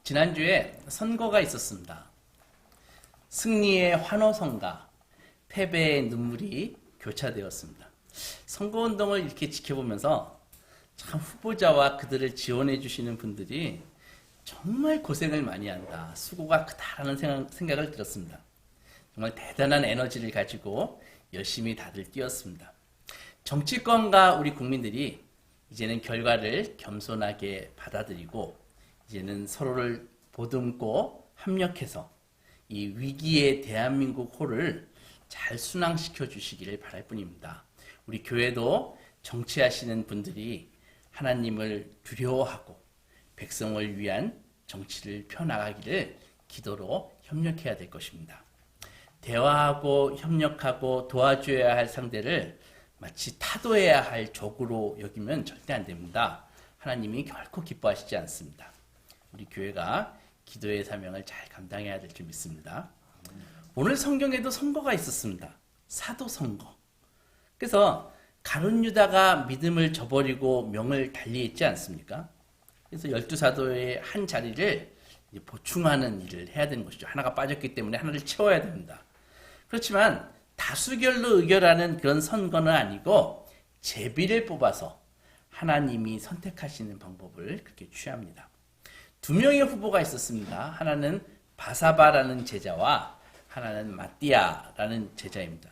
지난주에 선거가 있었습니다. 승리의 환호성과 패배의 눈물이 교차되었습니다. 선거운동을 이렇게 지켜보면서 참 후보자와 그들을 지원해 주시는 분들이 정말 고생을 많이 한다. 수고가 크다라는 생각을 들었습니다. 정말 대단한 에너지를 가지고 열심히 다들 뛰었습니다. 정치권과 우리 국민들이 이제는 결과를 겸손하게 받아들이고 이제는 서로를 보듬고 협력해서 이 위기의 대한민국 호를 잘 순항시켜 주시기를 바랄 뿐입니다. 우리 교회도 정치하시는 분들이 하나님을 두려워하고 백성을 위한 정치를 펴나가기를 기도로 협력해야 될 것입니다. 대화하고 협력하고 도와줘야 할 상대를 마치 타도해야 할 적으로 여기면 절대 안 됩니다. 하나님이 결코 기뻐하시지 않습니다. 우리 교회가 기도의 사명을 잘 감당해야 될 줄 믿습니다. 오늘 성경에도 선거가 있었습니다. 사도 선거. 그래서 가룟 유다가 믿음을 저버리고 명을 달리했지 않습니까? 그래서 12사도의 한 자리를 보충하는 일을 해야 되는 것이죠. 하나가 빠졌기 때문에 하나를 채워야 됩니다. 그렇지만 다수결로 의결하는 그런 선거는 아니고 제비를 뽑아서 하나님이 선택하시는 방법을 그렇게 취합니다. 두 명의 후보가 있었습니다. 하나는 바사바라는 제자와 하나는 마띠아라는 제자입니다.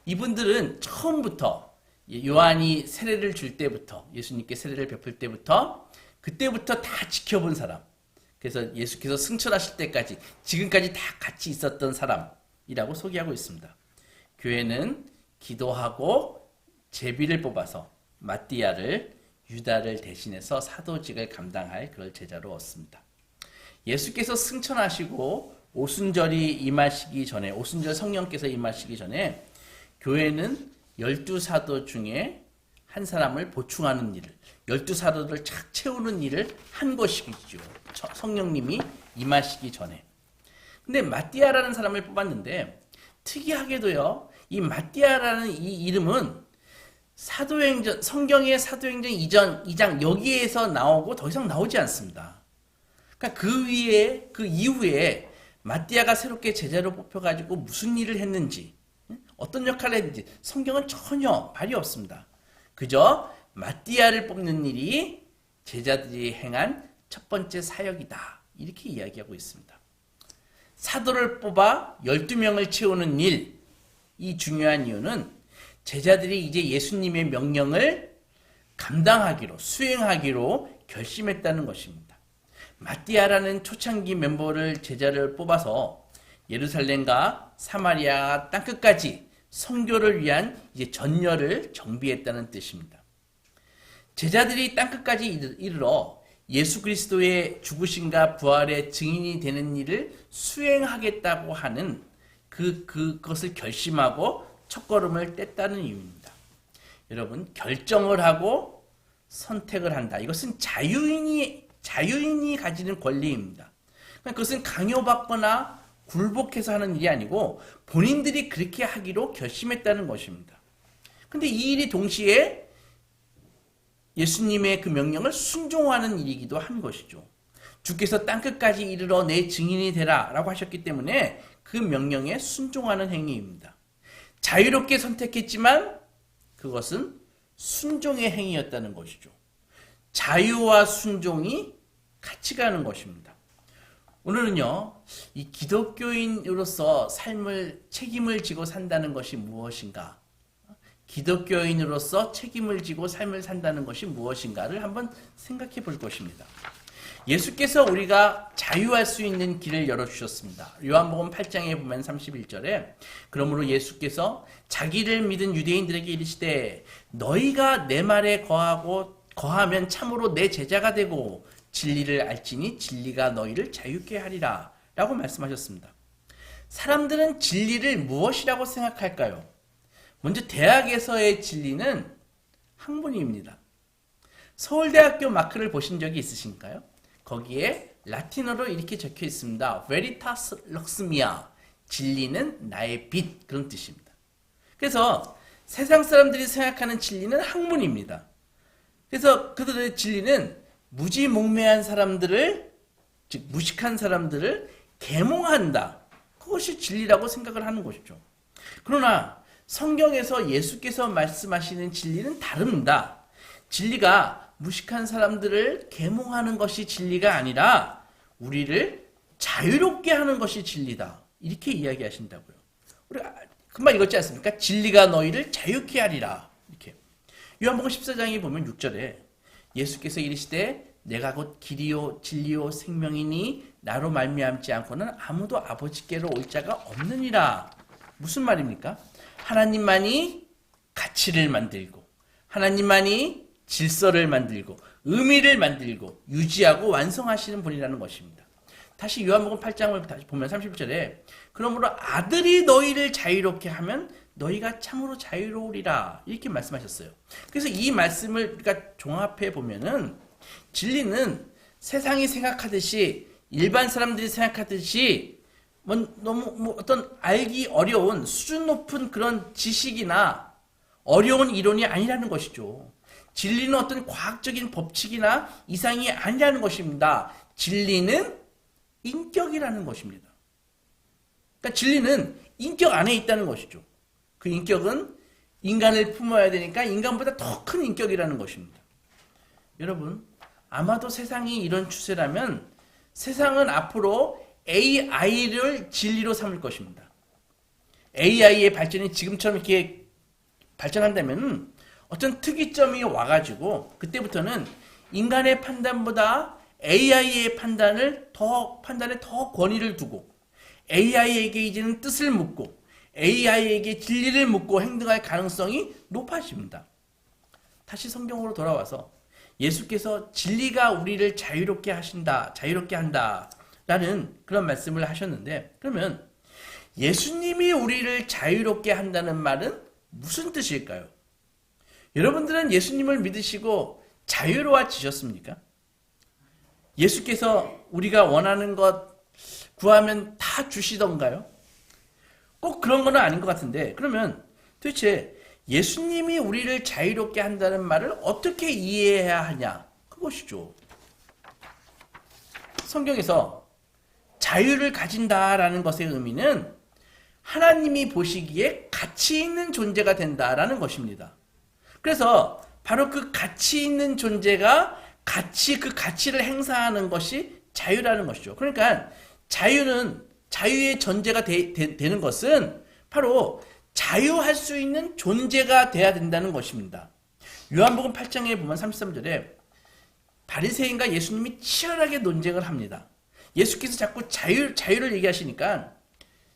이분들은 처음부터 요한이 세례를 줄 때부터 예수님께 세례를 베풀 때부터 그때부터 다 지켜본 사람, 그래서 예수께서 승천하실 때까지 지금까지 다 같이 있었던 사람이라고 소개하고 있습니다. 교회는 기도하고 제비를 뽑아서 마띠아를 유다를 대신해서 사도직을 감당할 그럴 제자로 얻습니다. 예수께서 승천하시고 오순절이 임하시기 전에, 오순절 성령께서 임하시기 전에 교회는 12사도 중에 한 사람을 보충하는 일을, 12사도를 착 채우는 일을 한 것이죠. 성령님이 임하시기 전에. 근데 마띠아라는 사람을 뽑았는데 특이하게도요, 이 마띠아라는 이 이름은 사도행전, 성경의 사도행전 2장 여기에서 나오고 더 이상 나오지 않습니다. 그러니까 그 이후에 마띠아가 새롭게 제자로 뽑혀가지고 무슨 일을 했는지, 어떤 역할을 했는지 성경은 전혀 말이 없습니다. 그저 마띠아를 뽑는 일이 제자들이 행한 첫 번째 사역이다. 이렇게 이야기하고 있습니다. 사도를 뽑아 12명을 채우는 일, 이 중요한 이유는 제자들이 이제 예수님의 명령을 감당하기로, 수행하기로 결심했다는 것입니다. 마띠아라는 초창기 멤버를 제자를 뽑아서 예루살렘과 사마리아 땅끝까지 선교를 위한 이제 전열을 정비했다는 뜻입니다. 제자들이 땅끝까지 이르러 예수 그리스도의 죽으심과 부활의 증인이 되는 일을 수행하겠다고 하는 그것을 결심하고 첫걸음을 뗐다는 이유입니다. 여러분, 결정을 하고 선택을 한다. 이것은 자유인이 가지는 권리입니다. 그것은 강요받거나 굴복해서 하는 일이 아니고 본인들이 그렇게 하기로 결심했다는 것입니다. 근데 이 일이 동시에 예수님의 그 명령을 순종하는 일이기도 한 것이죠. 주께서 땅끝까지 이르러 내 증인이 되라 라고 하셨기 때문에 그 명령에 순종하는 행위입니다. 자유롭게 선택했지만 그것은 순종의 행위였다는 것이죠. 자유와 순종이 같이 가는 것입니다. 오늘은요, 이 기독교인으로서 책임을 지고 산다는 것이 무엇인가? 기독교인으로서 책임을 지고 삶을 산다는 것이 무엇인가를 한번 생각해 볼 것입니다. 예수께서 우리가 자유할 수 있는 길을 열어주셨습니다. 요한복음 8장에 보면 31절에 그러므로 예수께서 자기를 믿은 유대인들에게 이르시되 너희가 내 말에 거하면 참으로 내 제자가 되고 진리를 알지니 진리가 너희를 자유케 하리라 라고 말씀하셨습니다. 사람들은 진리를 무엇이라고 생각할까요? 먼저 대학에서의 진리는 학문입니다. 서울대학교 마크를 보신 적이 있으신가요? 거기에 라틴어로 이렇게 적혀 있습니다. Veritas Lux Mea, 진리는 나의 빛, 그런 뜻입니다. 그래서 세상 사람들이 생각하는 진리는 학문입니다. 그래서 그들의 진리는 무지몽매한 사람들을 즉 무식한 사람들을 계몽한다. 그것이 진리라고 생각을 하는 것이죠. 그러나 성경에서 예수께서 말씀하시는 진리는 다릅니다. 진리가 무식한 사람들을 계몽하는 것이 진리가 아니라 우리를 자유롭게 하는 것이 진리다. 이렇게 이야기하신다고요. 우리 금방 읽었지 않습니까? 진리가 너희를 자유케 하리라. 이렇게. 요한복음 14장에 보면 6절에 예수께서 이르시되 내가 곧 길이요 진리요 생명이니 나로 말미암지 않고는 아무도 아버지께로 올 자가 없느니라. 무슨 말입니까? 하나님만이 가치를 만들고 하나님만이 질서를 만들고 의미를 만들고 유지하고 완성하시는 분이라는 것입니다. 다시 요한복음 8장을 다시 보면 30절에 그러므로 아들이 너희를 자유롭게 하면 너희가 참으로 자유로우리라 이렇게 말씀하셨어요. 그래서 이 말씀을 우리가 종합해 보면은 진리는 세상이 생각하듯이 일반 사람들이 생각하듯이 너무 어떤 알기 어려운 수준 높은 그런 지식이나 어려운 이론이 아니라는 것이죠. 진리는 어떤 과학적인 법칙이나 이상이 아니라는 것입니다. 진리는 인격이라는 것입니다. 그러니까 진리는 인격 안에 있다는 것이죠. 그 인격은 인간을 품어야 되니까 인간보다 더 큰 인격이라는 것입니다. 여러분, 아마도 세상이 이런 추세라면 세상은 앞으로 AI를 진리로 삼을 것입니다. AI의 발전이 지금처럼 이렇게 발전한다면 어떤 특이점이 와가지고 그때부터는 인간의 판단보다 AI의 판단에 더 권위를 두고 AI에게 이제는 뜻을 묻고 AI에게 진리를 묻고 행동할 가능성이 높아집니다. 다시 성경으로 돌아와서 예수께서 진리가 우리를 자유롭게 한다 라는 그런 말씀을 하셨는데, 그러면 예수님이 우리를 자유롭게 한다는 말은 무슨 뜻일까요? 여러분들은 예수님을 믿으시고 자유로워지셨습니까? 예수께서 우리가 원하는 것 구하면 다 주시던가요? 꼭 그런 건 아닌 것 같은데, 그러면 도대체 예수님이 우리를 자유롭게 한다는 말을 어떻게 이해해야 하냐? 그것이죠. 성경에서 자유를 가진다라는 것의 의미는 하나님이 보시기에 가치 있는 존재가 된다라는 것입니다. 그래서 바로 그 가치 있는 존재가 그 가치를 행사하는 것이 자유라는 것이죠. 그러니까 자유의 전제가 되는 것은 바로 자유할 수 있는 존재가 돼야 된다는 것입니다. 요한복음 8장에 보면 33절에 바리새인과 예수님이 치열하게 논쟁을 합니다. 예수께서 자꾸 자유를 얘기하시니까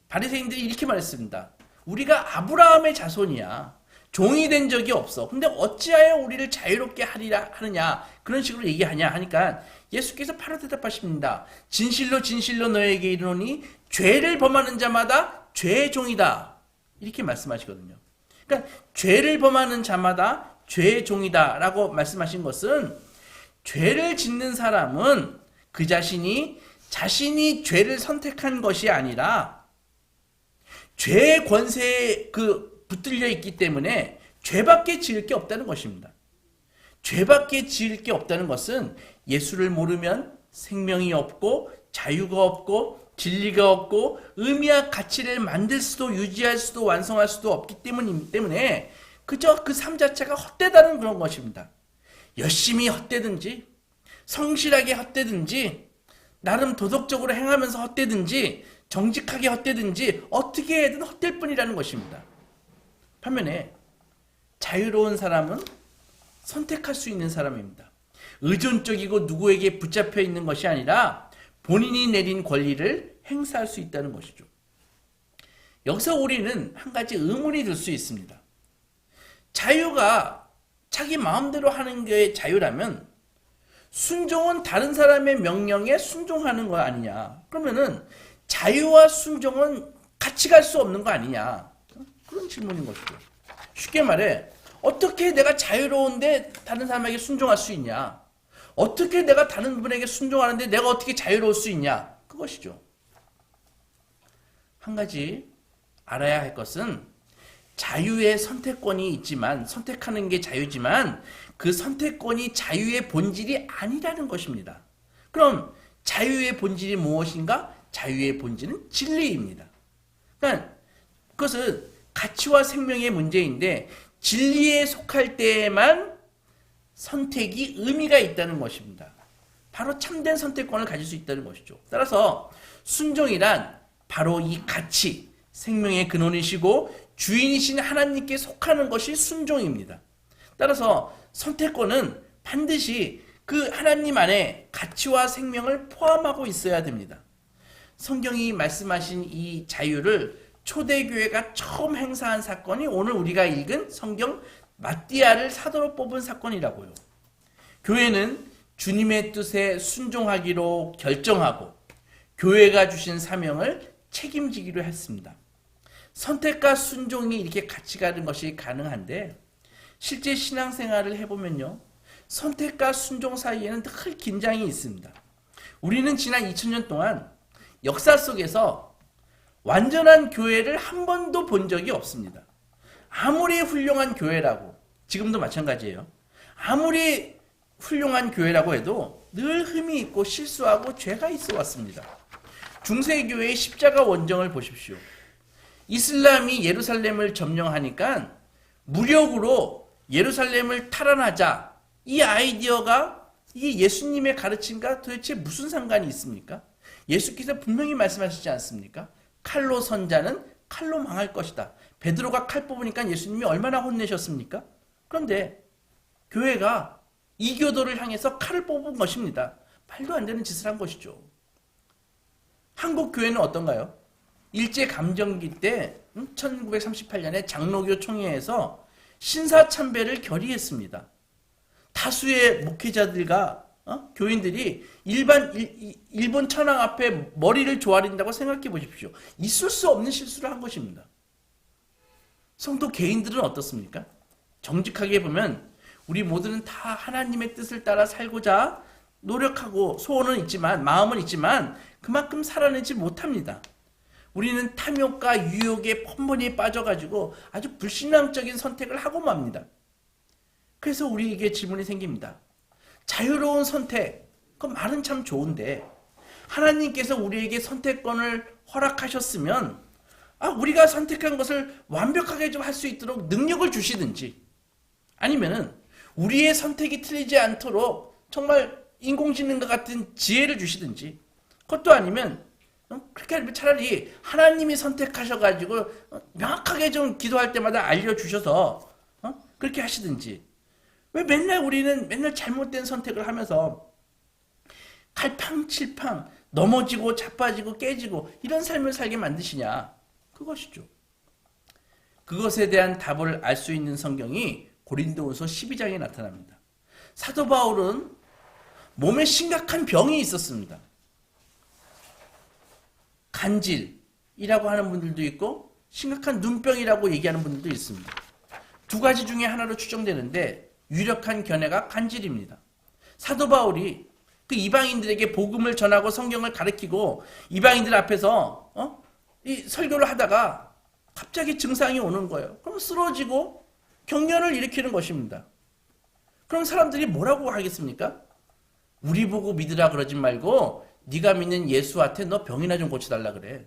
바리새인들이 이렇게 말했습니다. 우리가 아브라함의 자손이야. 종이 된 적이 없어. 근데 어찌하여 우리를 자유롭게 하느냐 그런 식으로 얘기하냐 하니까 예수께서 바로 대답하십니다. 진실로 진실로 너에게 이르노니 죄를 범하는 자마다 죄의 종이다. 이렇게 말씀하시거든요. 그러니까 죄를 범하는 자마다 죄의 종이다 라고 말씀하신 것은 죄를 짓는 사람은 그 자신이 죄를 선택한 것이 아니라 죄의 권세에 붙들려 있기 때문에 죄밖에 지을 게 없다는 것입니다. 죄밖에 지을 게 없다는 것은 예수를 모르면 생명이 없고 자유가 없고 진리가 없고 의미와 가치를 만들 수도 유지할 수도 완성할 수도 없기 때문에 그저 그 삶 자체가 헛되다는 그런 것입니다. 열심히 헛되든지 성실하게 헛되든지 나름 도덕적으로 행하면서 헛되든지 정직하게 헛되든지 어떻게 해든 헛될 뿐이라는 것입니다. 반면에 자유로운 사람은 선택할 수 있는 사람입니다. 의존적이고 누구에게 붙잡혀 있는 것이 아니라 본인이 내린 권리를 행사할 수 있다는 것이죠. 여기서 우리는 한 가지 의문이 들 수 있습니다. 자유가 자기 마음대로 하는 게 자유라면 순종은 다른 사람의 명령에 순종하는 거 아니냐. 그러면은 자유와 순종은 같이 갈 수 없는 거 아니냐. 그런 질문인 것이죠. 쉽게 말해 어떻게 내가 자유로운데 다른 사람에게 순종할 수 있냐. 어떻게 내가 다른 분에게 순종하는데 내가 어떻게 자유로울 수 있냐. 그것이죠. 한 가지 알아야 할 것은 자유의 선택권이 있지만 선택하는 게 자유지만 그 선택권이 자유의 본질이 아니라는 것입니다. 그럼 자유의 본질이 무엇인가? 자유의 본질은 진리입니다. 그러니까 그것은 가치와 생명의 문제인데 진리에 속할 때에만 선택이 의미가 있다는 것입니다. 바로 참된 선택권을 가질 수 있다는 것이죠. 따라서 순종이란 바로 이 가치, 생명의 근원이시고 주인이신 하나님께 속하는 것이 순종입니다. 따라서 선택권은 반드시 그 하나님 안에 가치와 생명을 포함하고 있어야 됩니다. 성경이 말씀하신 이 자유를 초대교회가 처음 행사한 사건이 오늘 우리가 읽은 성경 마띠아를 사도로 뽑은 사건이라고요. 교회는 주님의 뜻에 순종하기로 결정하고 교회가 주신 사명을 책임지기로 했습니다. 선택과 순종이 이렇게 같이 가는 것이 가능한데 실제 신앙생활을 해보면요. 선택과 순종 사이에는 늘 긴장이 있습니다. 우리는 지난 2000년 동안 역사 속에서 완전한 교회를 한 번도 본 적이 없습니다. 아무리 훌륭한 교회라고, 지금도 마찬가지예요. 아무리 훌륭한 교회라고 해도 늘 흠이 있고 실수하고 죄가 있어 왔습니다. 중세교회의 십자가 원정을 보십시오. 이슬람이 예루살렘을 점령하니까 무력으로 예루살렘을 탈환하자. 이 아이디어가 이 예수님의 가르침과 도대체 무슨 상관이 있습니까? 예수께서 분명히 말씀하시지 않습니까? 칼로 선자는 칼로 망할 것이다. 베드로가 칼 뽑으니까 예수님이 얼마나 혼내셨습니까? 그런데 교회가 이교도를 향해서 칼을 뽑은 것입니다. 말도 안 되는 짓을 한 것이죠. 한국 교회는 어떤가요? 일제감정기 때 1938년에 장로교 총회에서 신사참배를 결의했습니다. 다수의 목회자들과 교인들이 일본 천황 앞에 머리를 조아린다고 생각해 보십시오. 있을 수 없는 실수를 한 것입니다. 성도 개인들은 어떻습니까? 정직하게 보면 우리 모두는 다 하나님의 뜻을 따라 살고자 노력하고 소원은 있지만 마음은 있지만 그만큼 살아내지 못합니다. 우리는 탐욕과 유혹에 번번이 빠져가지고 아주 불신앙적인 선택을 하고 맙니다. 그래서 우리에게 질문이 생깁니다. 자유로운 선택, 그 말은 참 좋은데 하나님께서 우리에게 선택권을 허락하셨으면 우리가 선택한 것을 완벽하게 좀 할 수 있도록 능력을 주시든지 아니면은 우리의 선택이 틀리지 않도록 정말 인공지능과 같은 지혜를 주시든지 그것도 아니면 그렇게 하면 차라리 하나님이 선택하셔가지고 명확하게 좀 기도할 때마다 알려주셔서 그렇게 하시든지 왜 우리는 맨날 잘못된 선택을 하면서 갈팡칠팡 넘어지고 자빠지고 깨지고 이런 삶을 살게 만드시냐 그것이죠. 그것에 대한 답을 알 수 있는 성경이 고린도후서 12장에 나타납니다. 사도 바울은 몸에 심각한 병이 있었습니다. 간질이라고 하는 분들도 있고 심각한 눈병이라고 얘기하는 분들도 있습니다. 두 가지 중에 하나로 추정되는데 유력한 견해가 간질입니다. 사도 바울이 그 이방인들에게 복음을 전하고 성경을 가르치고 이방인들 앞에서 이 설교를 하다가 갑자기 증상이 오는 거예요. 그럼 쓰러지고 경련을 일으키는 것입니다. 그럼 사람들이 뭐라고 하겠습니까? 우리 보고 믿으라 그러지 말고 네가 믿는 예수한테 너 병이나 좀 고쳐달라 그래.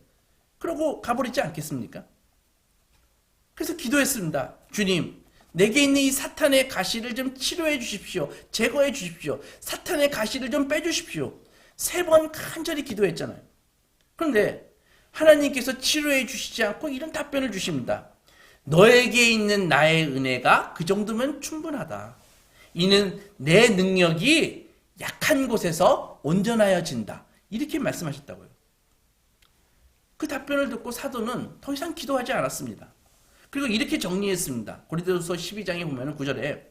그러고 가버리지 않겠습니까? 그래서 기도했습니다. 주님, 내게 있는 이 사탄의 가시를 좀 치료해 주십시오. 제거해 주십시오. 사탄의 가시를 좀 빼주십시오. 3번 간절히 기도했잖아요. 그런데 하나님께서 치료해 주시지 않고 이런 답변을 주십니다. 너에게 있는 나의 은혜가 그 정도면 충분하다. 이는 내 능력이 약한 곳에서 온전하여진다. 이렇게 말씀하셨다고요. 그 답변을 듣고 사도는 더 이상 기도하지 않았습니다. 그리고 이렇게 정리했습니다. 고린도후서 12장에 보면 9절에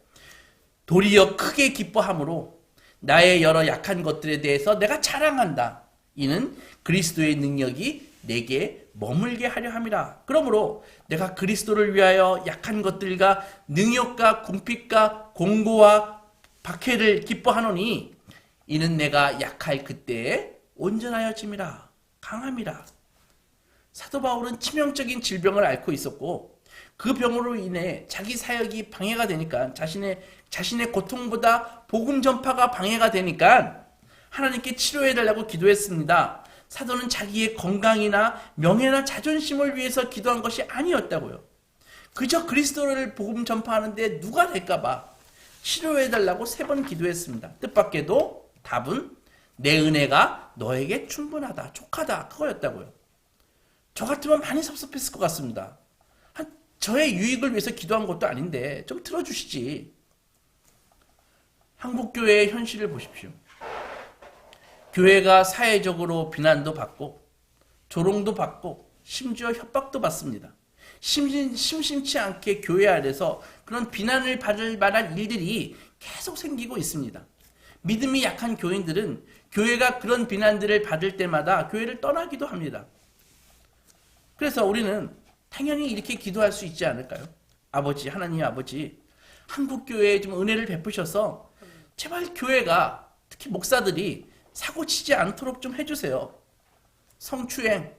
도리어 크게 기뻐함으로 나의 여러 약한 것들에 대해서 내가 자랑한다. 이는 그리스도의 능력이 내게 머물게 하려 함이라. 그러므로 내가 그리스도를 위하여 약한 것들과 능욕과 궁핍과 공고와 박해를 기뻐하노니 이는 내가 약할 그때에 온전하여짐이라. 강함이라. 사도 바울은 치명적인 질병을 앓고 있었고 그 병으로 인해 자기 사역이 방해가 되니까 자신의 고통보다 복음 전파가 방해가 되니까 하나님께 치료해달라고 기도했습니다. 사도는 자기의 건강이나 명예나 자존심을 위해서 기도한 것이 아니었다고요. 그저 그리스도를 복음 전파하는데 누가 될까봐 치료해달라고 3번 기도했습니다. 뜻밖에도 답은 내 은혜가 너에게 충분하다, 족하다, 그거였다고요. 저 같으면 많이 섭섭했을 것 같습니다. 저의 유익을 위해서 기도한 것도 아닌데 좀 들어주시지. 한국교회의 현실을 보십시오. 교회가 사회적으로 비난도 받고 조롱도 받고 심지어 협박도 받습니다. 심심치 않게 교회 안에서 그런 비난을 받을 만한 일들이 계속 생기고 있습니다. 믿음이 약한 교인들은 교회가 그런 비난들을 받을 때마다 교회를 떠나기도 합니다. 그래서 우리는 당연히 이렇게 기도할 수 있지 않을까요? 아버지, 하나님 아버지, 한국교회에 좀 은혜를 베푸셔서 제발 교회가, 특히 목사들이 사고치지 않도록 좀 해주세요. 성추행,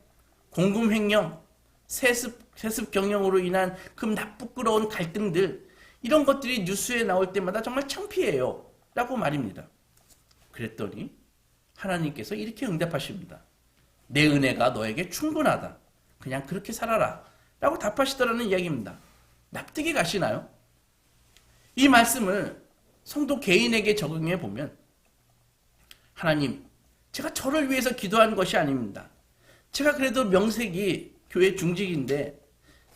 공금횡령, 세습 경영으로 인한 그 부끄러운 갈등들, 이런 것들이 뉴스에 나올 때마다 정말 창피해요 라고 말입니다. 그랬더니 하나님께서 이렇게 응답하십니다. 내 은혜가 너에게 충분하다. 그냥 그렇게 살아라 라고 답하시더라는 이야기입니다. 납득이 가시나요? 이 말씀을 성도 개인에게 적용해 보면, 하나님, 제가 저를 위해서 기도한 것이 아닙니다. 제가 그래도 명색이 교회 중직인데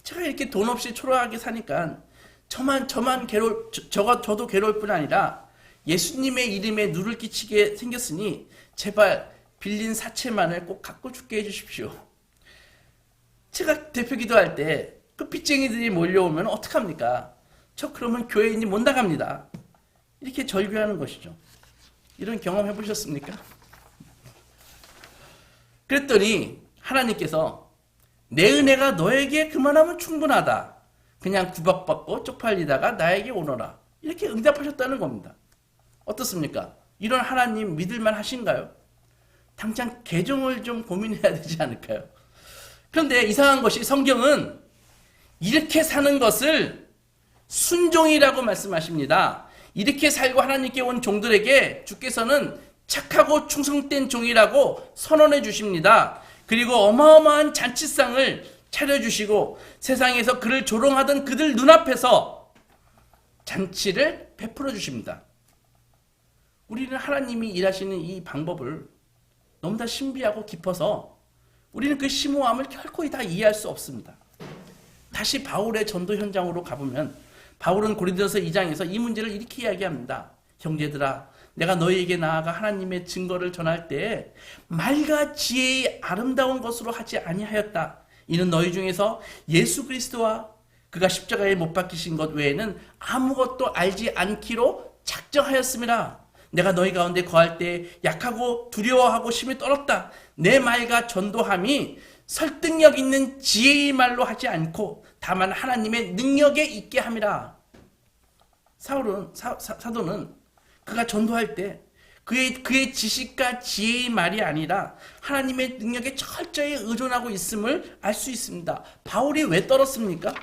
제가 이렇게 돈 없이 초라하게 사니까 저도 괴로울 뿐 아니라 예수님의 이름에 누를 끼치게 생겼으니 제발 빌린 사채만을 꼭 갚고 죽게 해주십시오. 제가 대표 기도할 때 그 빚쟁이들이 몰려오면 어떡합니까? 저 그러면 교회인이 못 나갑니다. 이렇게 절규하는 것이죠. 이런 경험 해보셨습니까? 그랬더니 하나님께서 내 은혜가 너에게 그만하면 충분하다. 그냥 구박받고 쪽팔리다가 나에게 오너라. 이렇게 응답하셨다는 겁니다. 어떻습니까? 이런 하나님 믿을만 하신가요? 당장 개종을 좀 고민해야 되지 않을까요? 그런데 이상한 것이 성경은 이렇게 사는 것을 순종이라고 말씀하십니다. 이렇게 살고 하나님께 온 종들에게 주께서는 착하고 충성된 종이라고 선언해 주십니다. 그리고 어마어마한 잔치상을 차려주시고 세상에서 그를 조롱하던 그들 눈앞에서 잔치를 베풀어 주십니다. 우리는 하나님이 일하시는 이 방법을 너무나 신비하고 깊어서 우리는 그 심오함을 결코 다 이해할 수 없습니다. 다시 바울의 전도 현장으로 가보면 바울은 고린도서 2장에서 이 문제를 이렇게 이야기합니다. 형제들아, 내가 너희에게 나아가 하나님의 증거를 전할 때 말과 지혜의 아름다운 것으로 하지 아니하였다. 이는 너희 중에서 예수 그리스도와 그가 십자가에 못 박히신 것 외에는 아무것도 알지 않기로 작정하였습니다. 내가 너희 가운데 거할 때 약하고 두려워하고 심히 떨었다. 내 말과 전도함이 설득력 있는 지혜의 말로 하지 않고 다만 하나님의 능력에 있게 함이라. 사도는 그가 전도할 때 그의 지식과 지혜의 말이 아니라 하나님의 능력에 철저히 의존하고 있음을 알 수 있습니다. 바울이 왜 떨었습니까?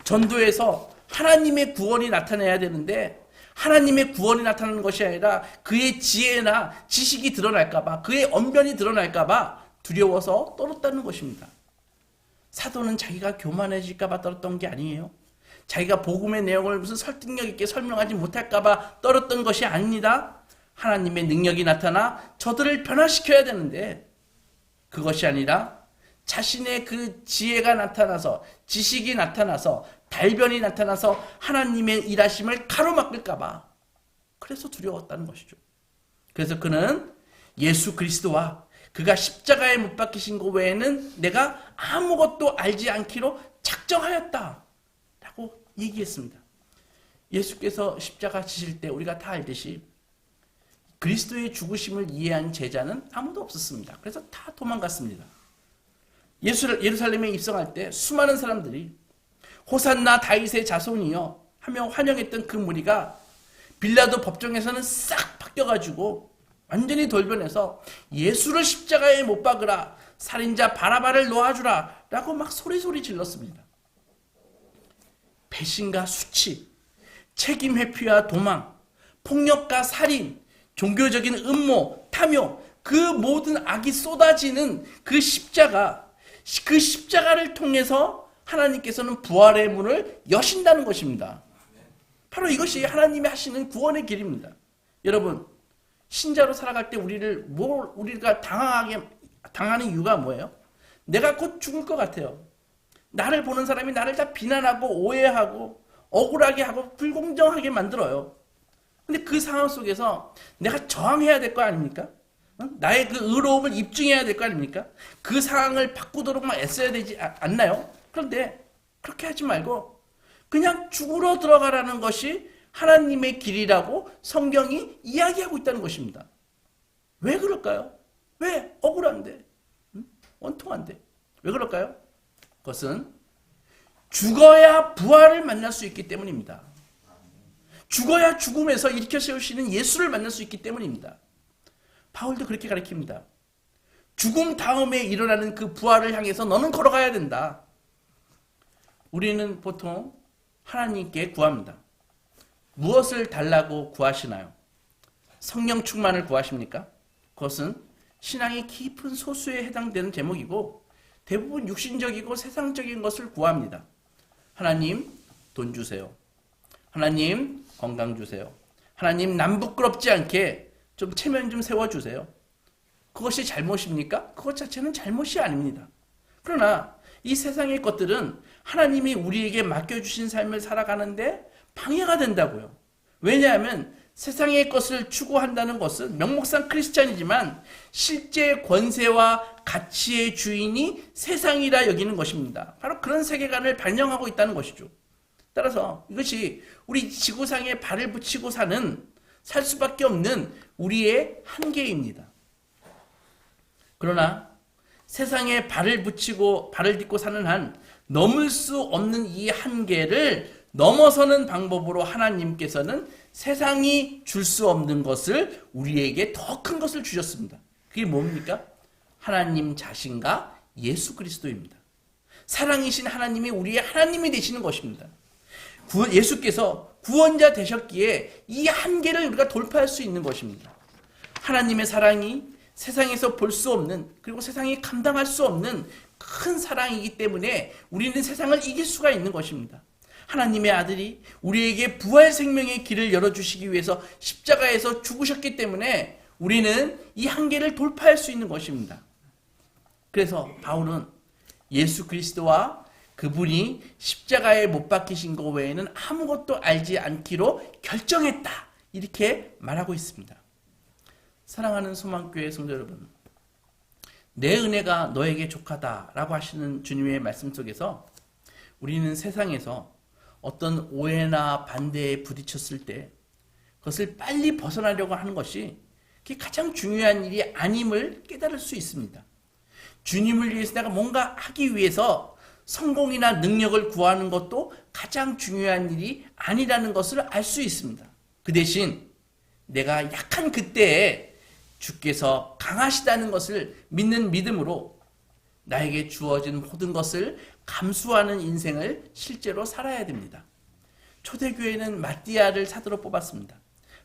전도에서 하나님의 구원이 나타나야 되는데 하나님의 구원이 나타나는 것이 아니라 그의 지혜나 지식이 드러날까봐, 그의 언변이 드러날까봐 두려워서 떨었다는 것입니다. 사도는 자기가 교만해질까봐 떨었던 게 아니에요. 자기가 복음의 내용을 무슨 설득력 있게 설명하지 못할까봐 떨었던 것이 아닙니다. 하나님의 능력이 나타나 저들을 변화시켜야 되는데 그것이 아니라 자신의 그 지혜가 나타나서, 지식이 나타나서, 달변이 나타나서 하나님의 일하심을 가로막을까봐 그래서 두려웠다는 것이죠. 그래서 그는 예수 그리스도와 그가 십자가에 못 박히신 것 외에는 내가 아무것도 알지 않기로 작정하였다 라고 얘기했습니다. 예수께서 십자가 지실 때 우리가 다 알듯이 그리스도의 죽으심을 이해한 제자는 아무도 없었습니다. 그래서 다 도망갔습니다. 예루살렘에 입성할 때 수많은 사람들이 호산나 다윗의 자손이여 하며 환영했던 그 무리가 빌라도 법정에서는 싹 바뀌어가지고 완전히 돌변해서 예수를 십자가에 못 박으라, 살인자 바라바를 놓아주라 라고 막 소리소리 질렀습니다. 배신과 수치, 책임 회피와 도망, 폭력과 살인, 종교적인 음모, 탐욕, 그 모든 악이 쏟아지는 그 십자가를 통해서 하나님께서는 부활의 문을 여신다는 것입니다. 바로 이것이 하나님이 하시는 구원의 길입니다. 여러분, 신자로 살아갈 때 우리가 당하는 이유가 뭐예요? 내가 곧 죽을 것 같아요. 나를 보는 사람이 나를 다 비난하고 오해하고 억울하게 하고 불공정하게 만들어요. 근데 그 상황 속에서 내가 저항해야 될 거 아닙니까? 나의 그 의로움을 입증해야 될 거 아닙니까? 그 상황을 바꾸도록 막 애써야 되지 않나요? 그런데 그렇게 하지 말고 그냥 죽으러 들어가라는 것이 하나님의 길이라고 성경이 이야기하고 있다는 것입니다. 왜 그럴까요? 왜? 억울한데. 원통한데. 왜 그럴까요? 그것은 죽어야 부활을 만날 수 있기 때문입니다. 죽어야 죽음에서 일으켜 세우시는 예수를 만날 수 있기 때문입니다. 바울도 그렇게 가르칩니다. 죽음 다음에 일어나는 그 부활을 향해서 너는 걸어가야 된다. 우리는 보통 하나님께 구합니다. 무엇을 달라고 구하시나요? 성령 충만을 구하십니까? 그것은 신앙의 깊은 소수에 해당되는 제목이고 대부분 육신적이고 세상적인 것을 구합니다. 하나님, 돈 주세요. 하나님, 건강 주세요. 하나님, 남 부끄럽지 않게 좀 체면 좀 세워주세요. 그것이 잘못입니까? 그것 자체는 잘못이 아닙니다. 그러나 이 세상의 것들은 하나님이 우리에게 맡겨주신 삶을 살아가는데 방해가 된다고요. 왜냐하면 세상의 것을 추구한다는 것은 명목상 크리스찬이지만 실제 권세와 가치의 주인이 세상이라 여기는 것입니다. 바로 그런 세계관을 반영하고 있다는 것이죠. 따라서 이것이 우리 지구상에 발을 붙이고 살 수밖에 없는 우리의 한계입니다. 그러나 세상에 발을 딛고 사는 한 넘을 수 없는 이 한계를 넘어서는 방법으로 하나님께서는 세상이 줄 수 없는 것을 우리에게 더 큰 것을 주셨습니다. 그게 뭡니까? 하나님 자신과 예수 그리스도입니다. 사랑이신 하나님이 우리의 하나님이 되시는 것입니다. 예수께서 구원자 되셨기에 이 한계를 우리가 돌파할 수 있는 것입니다. 하나님의 사랑이 세상에서 볼 수 없는, 그리고 세상이 감당할 수 없는 큰 사랑이기 때문에 우리는 세상을 이길 수가 있는 것입니다. 하나님의 아들이 우리에게 부활 생명의 길을 열어주시기 위해서 십자가에서 죽으셨기 때문에 우리는 이 한계를 돌파할 수 있는 것입니다. 그래서 바울은 예수 그리스도와 그분이 십자가에 못 박히신 것 외에는 아무것도 알지 않기로 결정했다. 이렇게 말하고 있습니다. 사랑하는 소망교회 성도 여러분, 내 은혜가 너에게 족하다라고 하시는 주님의 말씀 속에서 우리는 세상에서 어떤 오해나 반대에 부딪혔을 때 그것을 빨리 벗어나려고 하는 것이 그게 가장 중요한 일이 아님을 깨달을 수 있습니다. 주님을 위해서 내가 뭔가 하기 위해서 성공이나 능력을 구하는 것도 가장 중요한 일이 아니라는 것을 알 수 있습니다. 그 대신 내가 약한 그때에 주께서 강하시다는 것을 믿는 믿음으로 나에게 주어진 모든 것을 감수하는 인생을 실제로 살아야 됩니다. 초대교회는 마띠아를 사도로 뽑았습니다.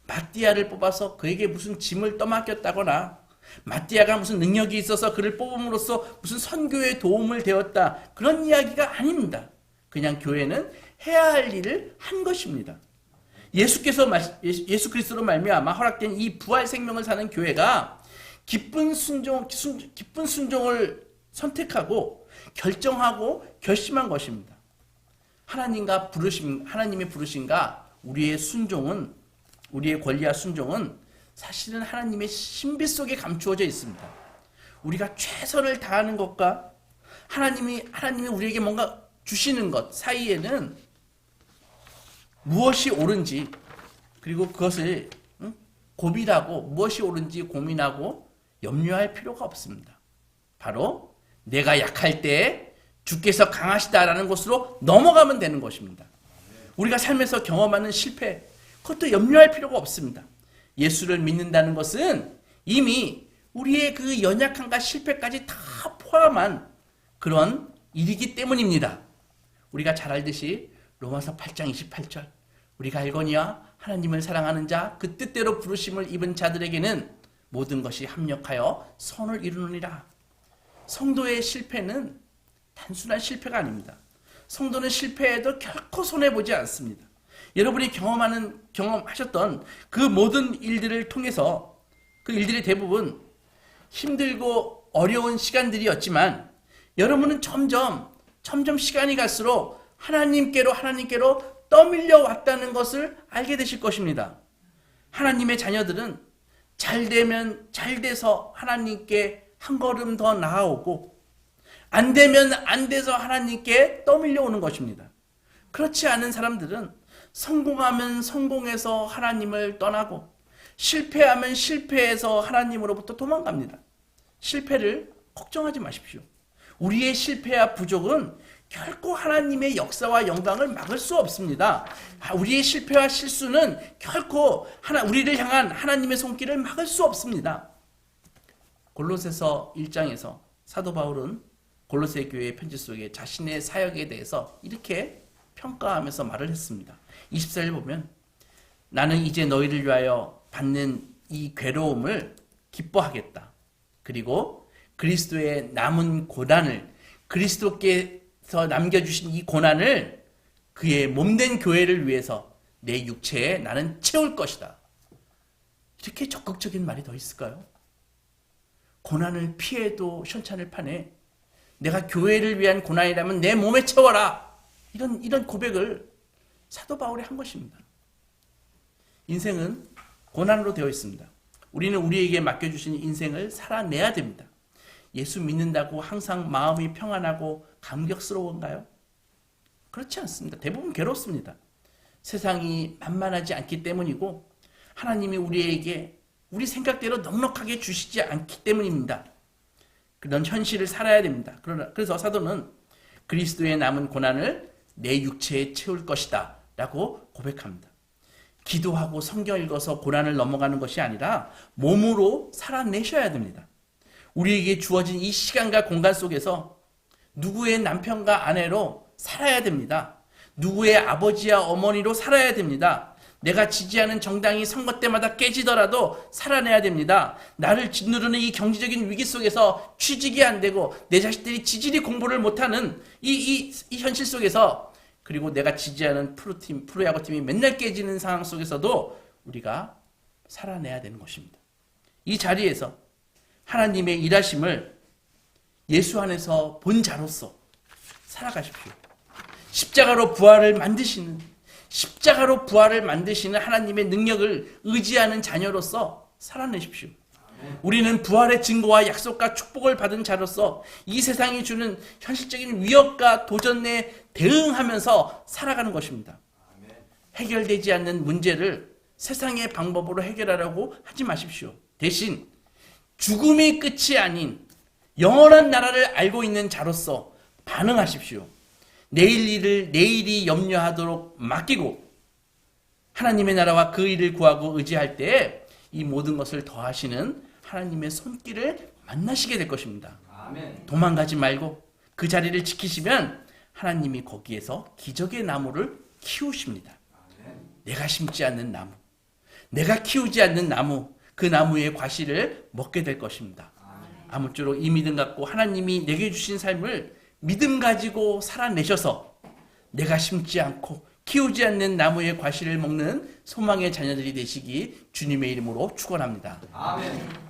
마띠아를 뽑아서 그에게 무슨 짐을 떠맡겼다거나 마띠아가 무슨 능력이 있어서 그를 뽑음으로써 무슨 선교에 도움을 되었다, 그런 이야기가 아닙니다. 그냥 교회는 해야 할 일을 한 것입니다. 예수 그리스도로 말미암아 허락된 이 부활 생명을 사는 교회가 기쁜 순종을 선택하고 결정하고 결심한 것입니다. 하나님의 부르심과 우리의 순종은, 우리의 권리와 순종은 사실은 하나님의 신비 속에 감추어져 있습니다. 우리가 최선을 다하는 것과 하나님이 우리에게 뭔가 주시는 것 사이에는 무엇이 옳은지, 그리고 그것을 고민하고 무엇이 옳은지 고민하고 염려할 필요가 없습니다. 바로 내가 약할 때 주께서 강하시다라는 것으로 넘어가면 되는 것입니다. 우리가 삶에서 경험하는 실패, 그것도 염려할 필요가 없습니다. 예수를 믿는다는 것은 이미 우리의 그 연약함과 실패까지 다 포함한 그런 일이기 때문입니다. 우리가 잘 알듯이 로마서 8장 28절, 우리가 알거니와 하나님을 사랑하는 자, 그 뜻대로 부르심을 입은 자들에게는 모든 것이 합력하여 선을 이루느니라. 성도의 실패는 단순한 실패가 아닙니다. 성도는 실패해도 결코 손해보지 않습니다. 여러분이 경험하셨던 그 모든 일들을 통해서 그 일들이 대부분 힘들고 어려운 시간들이었지만 여러분은 점점 시간이 갈수록 하나님께로 떠밀려 왔다는 것을 알게 되실 것입니다. 하나님의 자녀들은 잘 되면 잘 돼서 하나님께 한 걸음 더 나아오고 안 되면 안 돼서 하나님께 떠밀려 오는 것입니다. 그렇지 않은 사람들은 성공하면 성공해서 하나님을 떠나고 실패하면 실패해서 하나님으로부터 도망갑니다. 실패를 걱정하지 마십시오. 우리의 실패와 부족은 결코 하나님의 역사와 영광을 막을 수 없습니다. 우리의 실패와 실수는 결코 우리를 향한 하나님의 손길을 막을 수 없습니다. 골로새서 1장에서 사도 바울은 골로새 교회의 편지 속에 자신의 사역에 대해서 이렇게 평가하면서 말을 했습니다. 24절 보면 나는 이제 너희를 위하여 받는 이 괴로움을 기뻐하겠다. 그리고 그리스도의 남은 고난을 그리스도께서 남겨주신 이 고난을 그의 몸된 교회를 위해서 내 육체에 나는 채울 것이다. 이렇게 적극적인 말이 더 있을까요? 고난을 피해도 현찬을 파네. 내가 교회를 위한 고난이라면 내 몸에 채워라. 이런 고백을 사도 바울이 한 것입니다. 인생은 고난으로 되어 있습니다. 우리는 우리에게 맡겨주신 인생을 살아내야 됩니다. 예수 믿는다고 항상 마음이 평안하고 감격스러운가요? 그렇지 않습니다. 대부분 괴롭습니다. 세상이 만만하지 않기 때문이고 하나님이 우리에게 우리 생각대로 넉넉하게 주시지 않기 때문입니다. 그런 현실을 살아야 됩니다. 그래서 사도는 그리스도의 남은 고난을 내 육체에 채울 것이다 라고 고백합니다. 기도하고 성경 읽어서 고난을 넘어가는 것이 아니라 몸으로 살아내셔야 됩니다. 우리에게 주어진 이 시간과 공간 속에서 누구의 남편과 아내로 살아야 됩니다. 누구의 아버지와 어머니로 살아야 됩니다. 내가 지지하는 정당이 선거 때마다 깨지더라도 살아내야 됩니다. 나를 짓누르는 이 경제적인 위기 속에서 취직이 안 되고 내 자식들이 지질이 공부를 못하는 이 현실 속에서 그리고 내가 지지하는 프로야구팀이 맨날 깨지는 상황 속에서도 우리가 살아내야 되는 것입니다. 이 자리에서 하나님의 일하심을 예수 안에서 본 자로서 살아가십시오. 십자가로 부활을 만드시는 하나님의 능력을 의지하는 자녀로서 살아내십시오. 우리는 부활의 증거와 약속과 축복을 받은 자로서 이 세상이 주는 현실적인 위협과 도전에 대응하면서 살아가는 것입니다. 해결되지 않는 문제를 세상의 방법으로 해결하려고 하지 마십시오. 대신 죽음이 끝이 아닌 영원한 나라를 알고 있는 자로서 반응하십시오. 내일이 염려하도록 맡기고 하나님의 나라와 그 일을 구하고 의지할 때 이 모든 것을 더하시는 하나님의 손길을 만나시게 될 것입니다. 아멘. 도망가지 말고 그 자리를 지키시면 하나님이 거기에서 기적의 나무를 키우십니다. 아멘. 내가 심지 않는 나무, 내가 키우지 않는 나무, 그 나무의 과실을 먹게 될 것입니다. 아멘. 아무쪼록 이 믿음 갖고 하나님이 내게 주신 삶을 믿음 가지고 살아내셔서 내가 심지 않고 키우지 않는 나무의 과실을 먹는 소망의 자녀들이 되시기 주님의 이름으로 축원합니다. 아멘.